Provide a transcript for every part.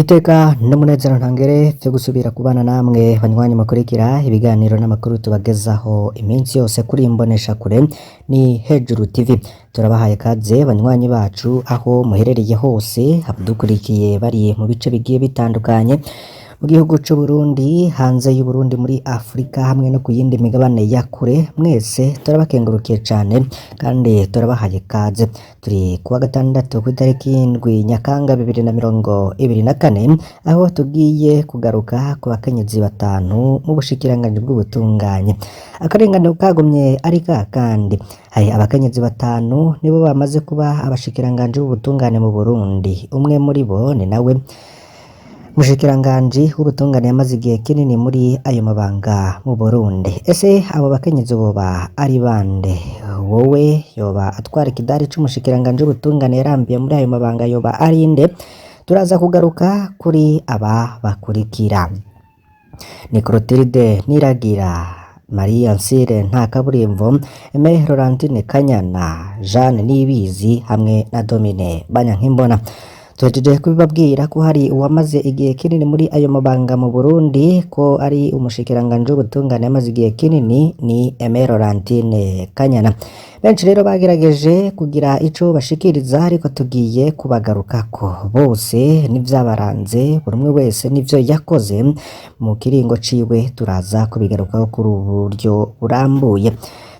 Iteka n'umunezero ntangere vyo gusubira kubana namwe banywanyi mukurikira ibiganiro n'amakuru tubagezaho iminsi yose kuri Imboneshakure ni Hejuru TV. Turabahaye kaze banywanyi bacu aho muherereye hose, abadukurikiye bari mu bice bigiye bitandukanye mu gihugu c'u Burundi, hanze y'u Burundi, muri Afrika hamwe no ku yindi migabane ya kure, mwese turabakengurukiye cane kandi turabahaye kaze. Turi kuwa gatandatu kw'itariki indwi Nyakanga 2024 aho tugiye kugaruka ku bakenyezi batanu mu bushikiranganji bw'ubutungane. Akarengane kagumye ari kandi hari abakenyezi batanu nibo bamaze kuba abashikiranganji b'ubutungane mu Burundi. Umwe muri bo ni nawe Mushikiranganji w'ubutungane yamaze igihe kinini muri ayo mabanga mu Burundi. Ese abo bakenyezi boba ari bande? Wowe yoba atwara ikidari c'umushikiranganji w'ubutungane yarambiye muri ayo mabanga yoba ari nde? Turaza kugaruka kuri aba bakurikira: ni Clotilde Niragira, Marie Ansire Ntakaburimbo, Aime Laurentine Kanyana, Jeanne Niyibizi hamwe na Domine Banyankimbona. Tuhejeje kubibabwira ko hari uwamaze igihe kinini muri ayo mabanga mu Burundi, ko ari umushikiranganji w'ubutungane yamaze igihe kinini, ni Aime Laurentine Kanyana. Benshi rero bagerageje kugira ico bashikiriza, ariko tugiye kubagarukako bose n'ivyabaranze, buri umwe wese n'ivyo yakoze mu kiringo ciwe. Turaza kubigarukaho kuri ubu buryo burambuye.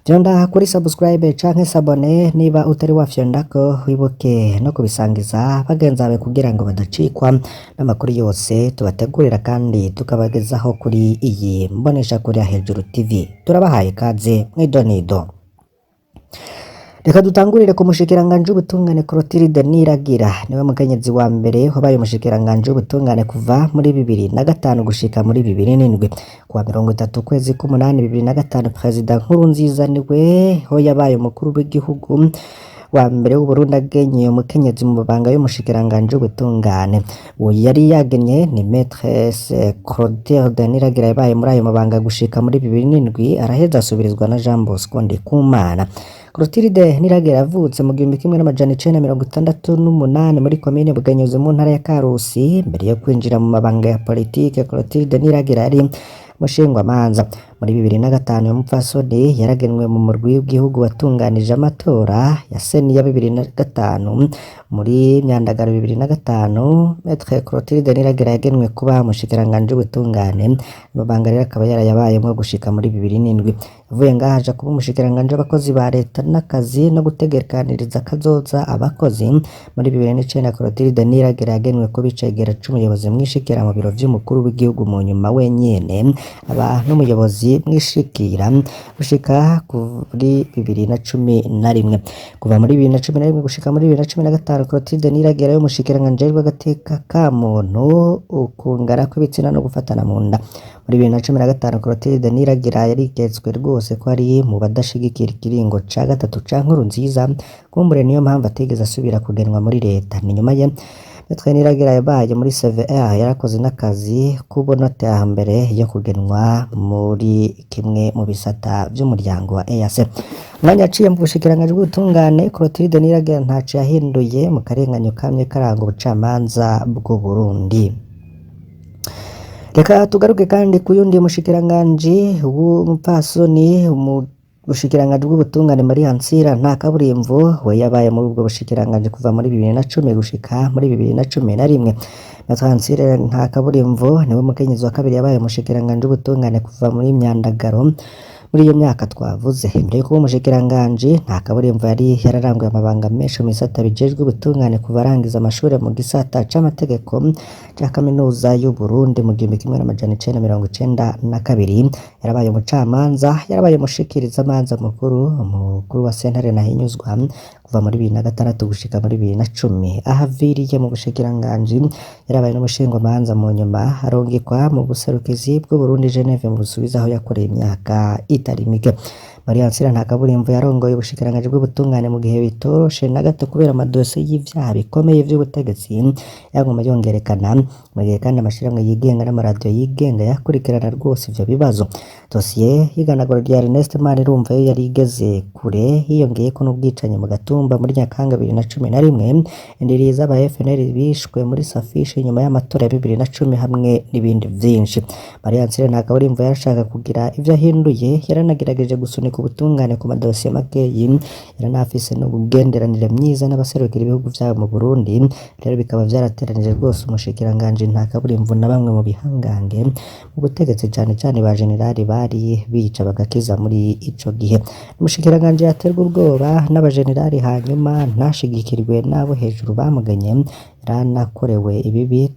Vyonda kuri subscribe canke sabone niba utari wafyondako, wibuke no kubisangiza bagenzi bawe kugira ngo badacikwa n'amakuru yose tubategurira kandi tukabagezaho kuri iyi mboneshakure ya Hejuru TV. Turabahaye kaze mw'idonido. Reka dutangurire ku mushikiranganji w'ubutungane Clotilde Niragira. Niwe mukenyezi wa mbere wabaye umushikiranganji w'ubutungane kuva muri 2005 gushika muri 2007. Kuwa 30 kwezi k'umunani 2005 Perezida Nkurunziza niwe ho yabaye umukuru w'igihugu wa mbere w'u Burundi agenye umukenyezi mu mabanga y'umushikiranganji w'ubutungane. Uwo yari yagenye ni Maîtresse Clotilde Niragira, yabaye muri ayo mabanga gushika muri 2007 araheza asubirizwa na Jean Bosco Ndikumana. Clotilde Niragira yavutse mu 1968 muri komine Bugenyuzi mu ntara ya Karusi. Mbere yo kwinjira mu mabanga ya politike, Clotilde Niragira yari mushingwamanza. Muri 2005 umupfasoni yaragenwe mu murwi w'igihugu watunganije amatora ya seni ya 2005. Muri myandagaro 2005 Maître Clotilde Niragira yagenwe kuba umushikiranganji w'ubutungane. Amabanga rero akaba yarayabayemo gushika muri 2007. Yavuye ngaha aja kuba umushikiranganji w'abakozi ba leta n'akazi no gutegekaniriza kazoza abakozi. Muri 2009 Clotilde Niragira yagenwe kuba icegera c'umuyobozi mwishikira mu biro vy'umukuru w'igihugu, mu nyuma wenyene aba n'umuyobozi mwishikira gushika kuri 2011. Kuva muri 2011 gushika muri 2015 Clotilde Niragira y'umushikiranganji w'agateka ka muntu, ukungana kw'ibitsina no gufatana mu nda. Muri 2015 Clotilde Niragira yarigetswe rwose ko ari mu badashigikira ikiringo ca gatatu ca Nkurunziza. Kumbure niyo mpamvu atigeze asubira kugenwa muri leta. Ni nyuma ye Maître Niragira yabaye muri CVR, yarakoze n'akazi k'ubunote mbere yo kugenwa muri kimwe mu bisata vy'umuryango wa EAC. Umwanya aciye mu bushikiranganji bw'ubutungane, Clotilde Niragira ntaco yahinduye mu karenganyo kamye karanga ubucamanza bw'u Burundi. Reka tugaruke kandi ku yundi mushikiranganji w'umupfasoni bushikiranganji bw'ubutungane, Marie Ansire Ntakaburimbo. We yabaye muri ubwo bushikiranganji kuva muri 2010 gushika muri 2011. Maître Ansire Ntakaburimbo niwe mukenyezi wa kabiri yabaye umushikiranganji w'ubutungane kuva muri myandagaro. Muri iyo myaka twavuze, mbere yo kuba umushikiranganji, Ntakaburimbo yari yararanguye amabanga menshi mu bisata bijejwe ubutungane kuva arangiza amashuri mu gisata c'amategeko ca kaminuza y'u Burundi mu 1992. Yarabaye umucamanza, yarabaye umushikirizamanza mukuru wa sentare Ntahinyuzwa kuva muri 2006 gushika muri 2010. Ahaviriye mu bushikiranganji yarabaye n'umushingwamanza, mu nyuma arungikwa mu buserukizi bw'u Burundi Geneve mu Busubiza, aho yakoreye imyaka itari mike. Maria Ansira Ntakaburimbo yarongoye ubushikiranganji bw'ubutungane mu gihe bitoroshe na gato kubera amadosiye y'ivyaha bikomeye vy'ubutegetsi yaguma yongerekana mu gihe kandi amashirahamwe yigenga n'amaradiyo yigenga yakurikirana rwose ivyo bibazo. Dosiye y'iganagura rya Ernest Manirumva yo yari igeze kure, hiyongeyeko n'ubwicanyi mu Gatumba muri Nyakanga 2011, indiri z'aba FNL bishwe muri Safishi nyuma y'amatora ya 2010 hamwe n'ibindi vyinshi. Maria Ansira Ntakaburimbo yarashaka kugira ivyo ahinduye, yaranagerageje gusunika ubutungane ku madosiye makeyi, yaranafise no kugenderanira myiza n'abaserukira ibihugu vyabo mu Burundi. Rero bikaba vyarateranije rwose umushikiranganji Ntakaburimbo na bamwe mu bihangange mu butegetsi cane cane ba generali bari bica bagakiza muri ico gihe. Umushikiranganji yaterwa ubwoba n'abajenerali hanyuma ntashigikirwe n'abo hejuru bamuganye, yaranakorewe ibibi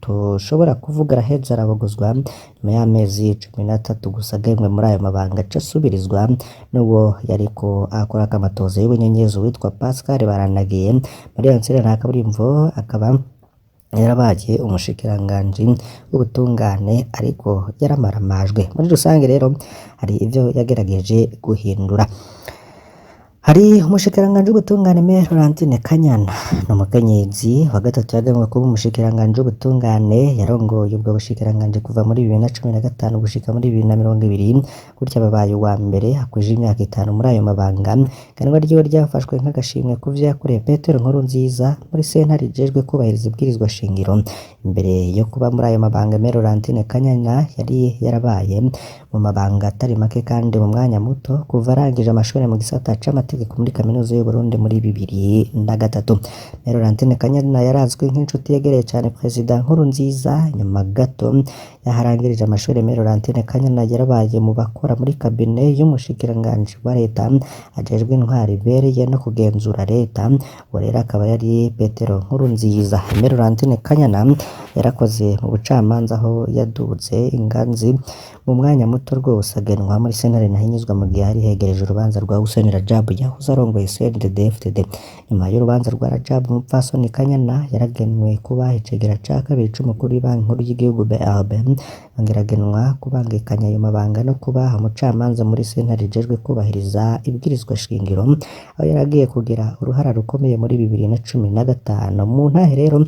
tushobora kuvuga araheza arabogozwa nyuma y'amezi 13 gusa agemwe muri ayo mabanga aca asubirizwa n'uwo yariko akora akamatozo y'ubunyenyezi witwa Pascal Baranagiye. Maria Ansira Ntakaburimbo akaba yarabaye umushikiranganji w'ubutungane ariko yaramaramajwe. Muri rusange rero hari ivyo yagerageje guhindura. Hari umushikiranganji w'ubutungane Maire Laurentine Kanyana, n'umukenyezi wa gatatu yaganwe kuba umushikiranganji w'ubutungane, yarongoye ubwo bushikiranganji kuva muri 2015 gushika muri 2020, gutya babaye wa mbere akwije imyaka 5 muri ayo mabanga. Ganwa ryo ryafashwe nk'agashimwe kuvyo yakoreye Petero Nkurunziza muri sentare ijejwe kubahiriza ibwirizwa shingiro. Imbere yo kuba muri ayo mabanga, Maire Laurentine Kanyana yari yarabaye mu mabanga atari make kandi mu mwanya muto kuva arangije amashuri mu gisata c'amategeko muri kaminuza y'u Burundi muri 2003. Maire Laurentine Kanyana yarazwi nk'inshuti yegereye cyane Perezida Nkurunziza. Nyuma gato yaharangirije amashuri, Maire Laurentine Kanyana yarabaye mu bakora muri kabine y'umushikiranganji wa leta ajejwe intwari ibereye no kugenzura leta, uwo rero akaba yari Petero Nkurunziza. Maire Laurentine Kanyana yarakoze mu bucamanza aho yaduze inganzi mu mwanya muto rwose agenwa muri sentare nahinyuzwa mu gihe hari hegereje urubanza rwa Hussein Rajab yahoze arongoye CNDD-FDD. Nyuma y'urubanza rwa Rajab, umupfasoni Kanyana yaragenwe kuba icegera ca kabiri c'umukuru w'Ibanki Nkuru y'Igihugu BRB, yongeragenwa kubangikanya ayo mabanga no kuba umucamanza muri sentare ijejwe kubahiriza ibwirizwa shingiro, aho yaragiye kugira uruhara rukomeye muri 2015. Mu ntahe rero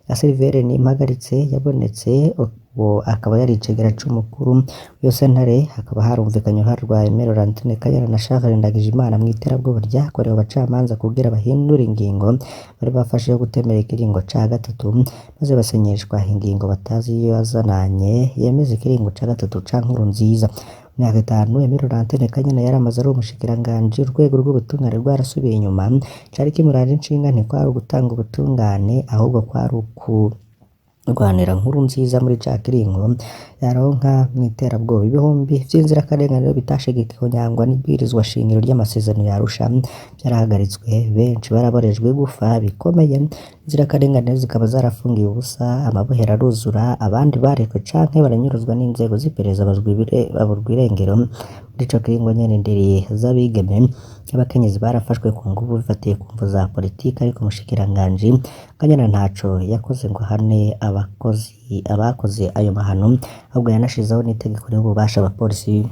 ya Silvere Nimpagaritse yabonetse, uwo akaba yari icegera c'umukuru w'iyo sentare. Hakaba harumvikanye uruhara rwa Maire Laurentine Kanyana na Charles Ndagijimana mw'iterabwoba ryakorewe abacamanza kugira bahindura ingingo bari bafashe yo gutemera ikiringo ca gatatu, maze basenyeshwa ingingo batazi iyo yazananye yemeza ikiringo ca gatatu ca Nkurunziza. Myaka 5 Maire Laurentine Kanyana yaramaze ari umushikiranganji, urwego rw'ubutungane rwarasubiye inyuma. Cari kimuraje inshinga ntikwari ugutanga ubutungane, ahubwo kwari kurwanira Nkurunziza muri ca kiringo yaronka mw'iterabwoba. Ibihumbi vy'inzirakarengane bitashigikiwe nyangwa n'ibwirizwa shingiro ry'amasezerano ya Arusha byarahagaritswe, benshi baraborejwe gufa bikomeye, inzirakarengane zikaba zarafungiye ubusa, amabohero aruzura, abandi barekwe canke baranyuruzwa n'inzego z'iperereza baburwa irengero. Muri ico kiringo nyene indiri z'abigeme n'abakenyezi barafashwe ku nguvu bifatiye ku mvo za politiki, ariko umushikiranganji Kanyana ntaco yakoze ngo hane abakoze ayo mahano, ahubwo yanashizeho n'itegeko ry'ububasha abapolisi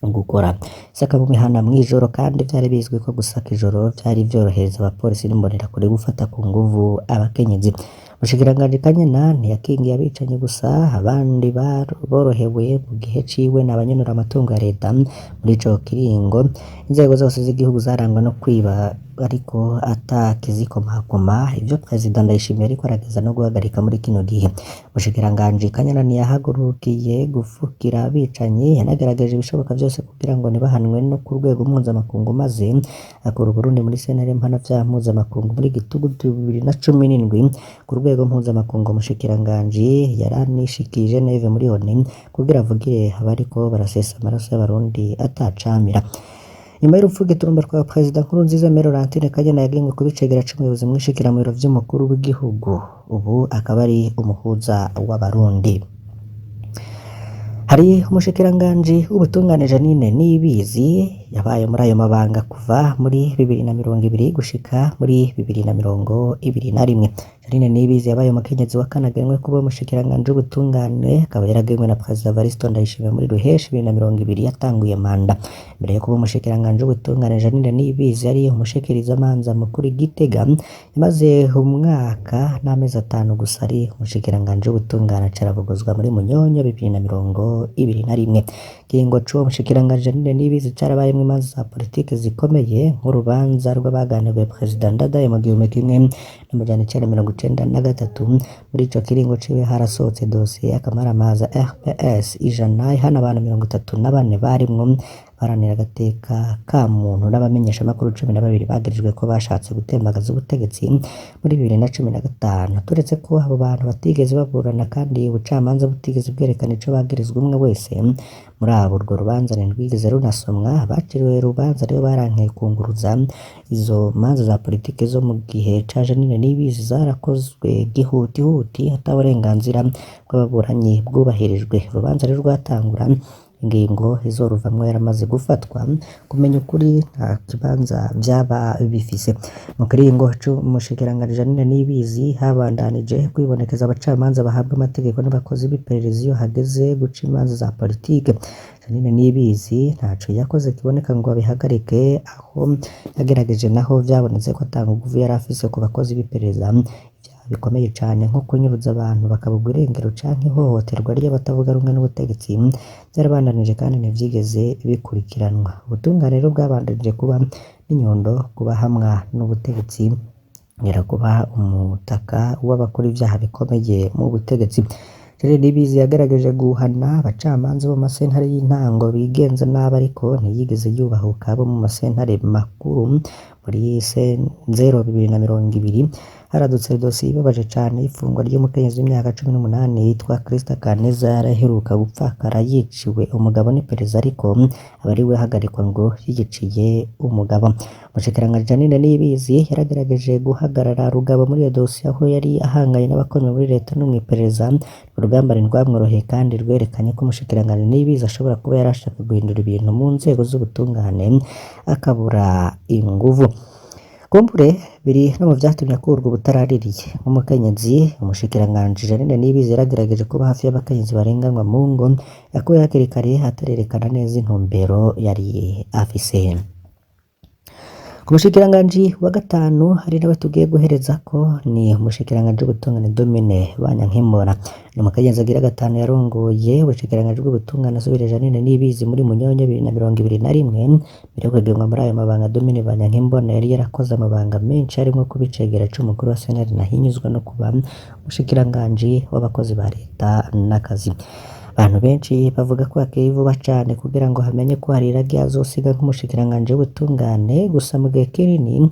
gukora isaka mu mihana mw'ijoro, kandi vyari bizwi ko gusaka ijoro vyari vyorohereza abapolisi n'imbonerakure gufata ku nguvu abakenyezi. Umushikiranganji Kanyana ntiyakingiye abicanyi gusa, abandi borohewe mu gihe ciwe n'abanyonora amatungo ya leta. Muri ico kiringo inzego zose z'igihugu zarangwa no kwiba ariko atakizikomakoma, ivyo Perezida Ndayishimiye ariko arageza no guhagarika muri kino gihe. Umushikiranganji Kanyana ntiyahagurukiye gufukira abicanyi, yanagerageje ibishoboka vyose kugira ngo nibahanwe no ku rwego mpuzamakungu, maze akura Burundi muri sentare mpanavyaha mpuzamakungu muri Gitugutu 2017. Ku rwego mpuzamakungu umushikiranganji yaranishikiye Geneve muri ONU kugira avugire abariko barasesa amaraso y'abarundi atacamira. Nyuma y'urupfu giturumba rwa Perezida Nkurunziza, Maire Laurentine Kanyana yagenwe kubicegera c'umuyobozi mwishikira mu biro vy'umukuru w'igihugu, ubu akaba ari umuhuza w'abarundi. Hari umushikiranganji w'ubutungane Jeanine Niyibizi yabaye muri ayo mabanga kuva muri 2020 gushika muri 2021. Janine Niyibizi yabaye umukenyezi wa kane agenwe kuba umushikiranganji w'ubutungane, akaba yaragenwe na Perezida Evaristo Ndayishimiye muri Ruheshi 2020 yatanguye manda. Mbere yo kuba umushikiranganji w'ubutungane, Janine Niyibizi yari umushikirizamanza mukuru i Gitega, yamaze umwaka n'amezi 5 gusa ari umushikiranganji w'ubutungane, acarabogozwa muri Munyonyo 2021. Ikiringo c'uwo mushikiranganji Janine Niyibizi carabayemwo imanza za politike zikomeye nk'urubanza rw'abaganiriye Perezida Ndadaye mu 1993. Muri ico kiringo ciwe harasohotse dosiye y'akamaramaza RPS ijana ihana abantu 34 barimwo baranira agateka ka muntu n'abamenyesha makuru 12 bagirijwe ko bashatse gutembagaza ubutegetsi muri 2015. Turetse ko abo bantu batigeze baburana kandi ubucamanza butigeze bwerekana ico bagirizwa, umwe wese muri abo urwo rubanza ntirwigeze runasomwa. Baciriwe urubanza rero barankiye kunguruza izo manza za politike zo mu gihe ca Janine Niyibizi zarakozwe gihutihuti ata burenganzira bw'ababuranyi bwubahirijwe. Urubanza rero rwatangura ingingo izoruvamwo yaramaze gufatwa, kumenya ukuri nta kibanza vyaba bifise. Mu kiringo c'umushikiranganji Janine Niyibizi habandanije kwibonekeza abacamanza bahabwa amategeko n'abakozi b'iperereza iyo hageze guca imanza za politike. Janine Niyibizi ntaco yakoze kiboneka ngo abihagarike, aho yagerageje naho vyabonetse ko atanga uguvu yari afise ku bakozi b'iperereza bikomeye cane nko kunyuruza abantu bakabugwa irengero canke ihohoterwa ry'abatavuga rumwe n'ubutegetsi vyarabandanije kandi ntivyigeze bikurikiranwa. Ubutungane rero bwabandanije kuba n'inyondo kubahamwa n'ubutegetsi, ngera kuba umutaka w'abakora ivyaha bikomeye mu butegetsi. Janine Niyibizi yagaragaje guhana abacamanza bo mu masentare y'intango bigenza nabi, ariko ntiyigeze yubahuka abo mu masentare makuru. Muri Nzero 2020 haradutse dosiye ibabaje cane ifungwa ry'umukenyezi w'imyaka 18 yitwa Krista Kaneza, yaraheruka gupfakara yiciwe umugabo n'iperereza, ariko aba ari we ahagarikwa ngo yiyiciye umugabo. Umushikiranganji Janine Niyibizi yaragerageje guhagarara rugabo muri iyo dosiye, aho yari ahanganye n'abakomeye muri leta no mw'iperereza. Urugamba ntirwamworoheye kandi rwerekanye ko umushikiranganji Niyibizi ashobora kuba yarashaka guhindura ibintu mu nzego z'ubutungane akabura inguvu. Kumbure biri no mu vyatumye akurwa ubutaraririye nk'umukenyezi. Umushikiranganji Janine Niyibizi yaragerageje kuba hafi y'abakenyezi barenganwa mu ngo, yakuwe hakiri kare atarerekana neza intumbero yari afise. Ku mushikiranganji wa gatanu hari nawe tugiye guhereza ko ni umushikiranganji w'ubutungane Domine Banyankimbona. Ni umukenyezi agira gatanu yarongoye ubushikiranganji bw'ubutungane asubirije Janine Niyibizi muri Munyonyo 2021. Mbere yo kwegerwa muri ayo mabanga, Domine Banyankimbona yari yarakoze amabanga menshi arimo kuba icegera c'umukuru wa Sentare nahinyuzwa no kuba umushikiranganji w'abakozi ba leta n'akazi. Abantu benshi bavuga ko hakeye vuba cane kugira ngo hamenye ko hari iragi azosiga nk'umushikiranganji w'ubutungane. Gusa mu gihe kinini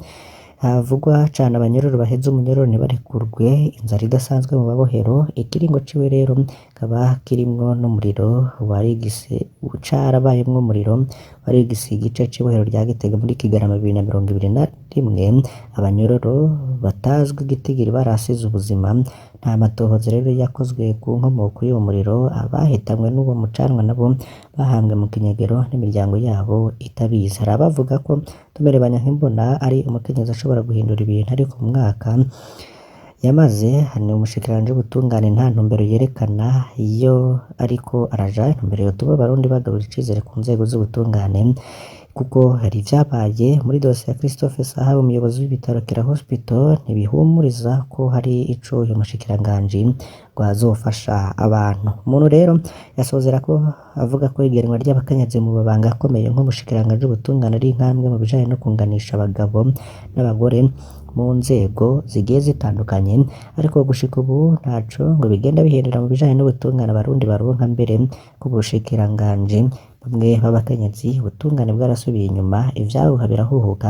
havugwa cane abanyororo baheze umunyororo ntibarekurwe, inzara idasanzwe mu babohero. Ikiringo ciwe rero kaba kirimwo n'umuriro carabayemwo umuriro warigise igice c'ibohero rya Gitega muri Kigarama 2021. Abanyororo batazwi igitigiri barasize ubuzima. Nta matohoza rero yakozwe ku nkomoko y'uwo muriro. Abahitanwe n'uwo mucanwa nabo bahambwe mu kinyegero n'imiryango yabo itabizi. Hari abavuga ko Domine Banyankimbona ari umukenyezi ashobora guhindura ibintu, ariko mu mwaka yamaze ni umushikiranganji w'ubutungane nta ntumbero yerekana iyo ariko araja. Intumbero yotuma abarundi bagarura icizere ku nzego z'ubutungane, kuko hari vyabaye muri dosiye ya Christophe Sahabu umuyobozi w'ibitaro Kira Hospital, ntibihumuriza ko hari ico uyu mushikiranganji gwazofasha abantu. Umuntu rero yasozera ko avuga ko igeranwa ry'abakenyezi mu babanga akomeye nk'umushikiranganji w'ubutungane ari intambwe mu bijanye no kunganisha abagabo n'abagore mu nzego zigiye zitandukanye, ariko gushika ubu ntaco ngo bigenda bihindura mu bijanye n'ubutungane abarundi baronka. Mbere ko ubushikiranganji bamwe b'abakenyezi ubutungane bwarasubiye inyuma, ivyahuha birahuhuka.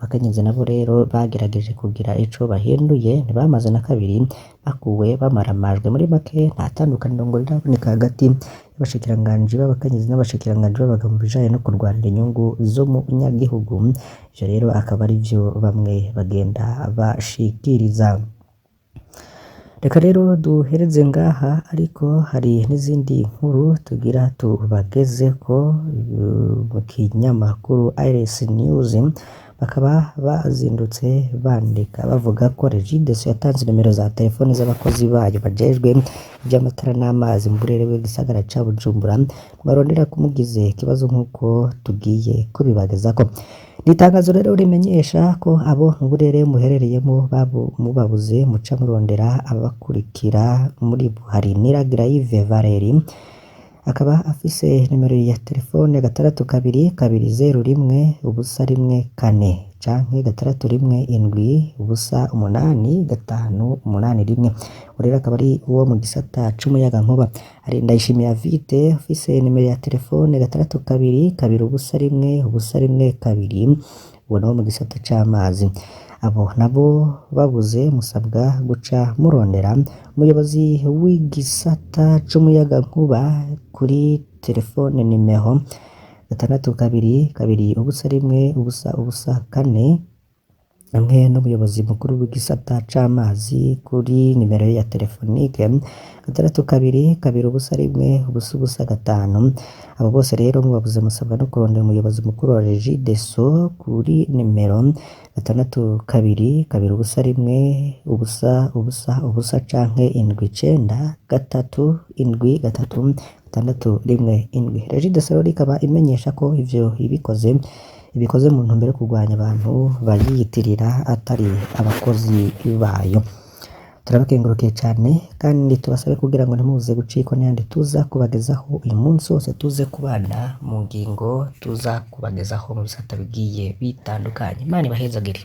Abakenyezi nabo rero bagerageje kugira ico bahinduye, ntibamaze na kabiri bakuwe bamaramajwe. Muri make nta tandukaniro ngo riraboneka hagati y'abashikiranganji b'abakenyezi n'abashikiranganji b'abagabo mu bijanye no kurwanira inyungu z'umunyagihugu. Ivyo rero akaba ari vyo bamwe bagenda bashikiriza. Reka rero duhereze ngaha ariko hari n'izindi nkuru tugira tubagezeko mu kinyamakuru Iris News bakaba bazindutse bandika bavuga ko Regideso yatanze nimero za telefoni z'abakozi bayo bajejwe iby'amatara n'amazi mu burere bw'igisagara ca Bujumbura barondera kumugize ikibazo nk'uko tugiye kubibagezako. Ni itangazo rero rimenyesha ko abo mu burere muherereyemo mubabuze muca murondera abakurikira muri hari Niragira Yves Valeri akaba afise nimero ya telefone 62 ubusa 1 canke 617 urera akaba ari uwo mu gisata c'umuyagankuba. Ari Ndayishimiye Avite afise nimero ya telefone 62 ubusa 1 uwo nawo mu gisata c'amazi. Abo nabo babuze musabwa guca murondera umuyobozi w'igisata c'umuyagankuba kuri telefone nimero 62 ubusa 1 hamwe n'umuyobozi mukuru w'igisata c'amazi kuri nimero ya telefonike 62 ubusa 1 abo bose rero mubabuze musabwa no kurondera umuyobozi mukuru wa Regideso kuri nimero 62 ubusa 1 canke 79 Regideso rero ikaba imenyesha ko ivyo ibikoze mu ntumbero yo kurwanya abantu bayiyitirira atari abakozi bayo. Turabakengurukiye cyane kandi tubasabe kugira ngo ntimuze gucikwa n'ayandi tuza kubagezaho uyu munsi wose, tuze kubana mu ngingo tuza kubagezaho mu bisata bigiye bitandukanye. Imana ibahezagire.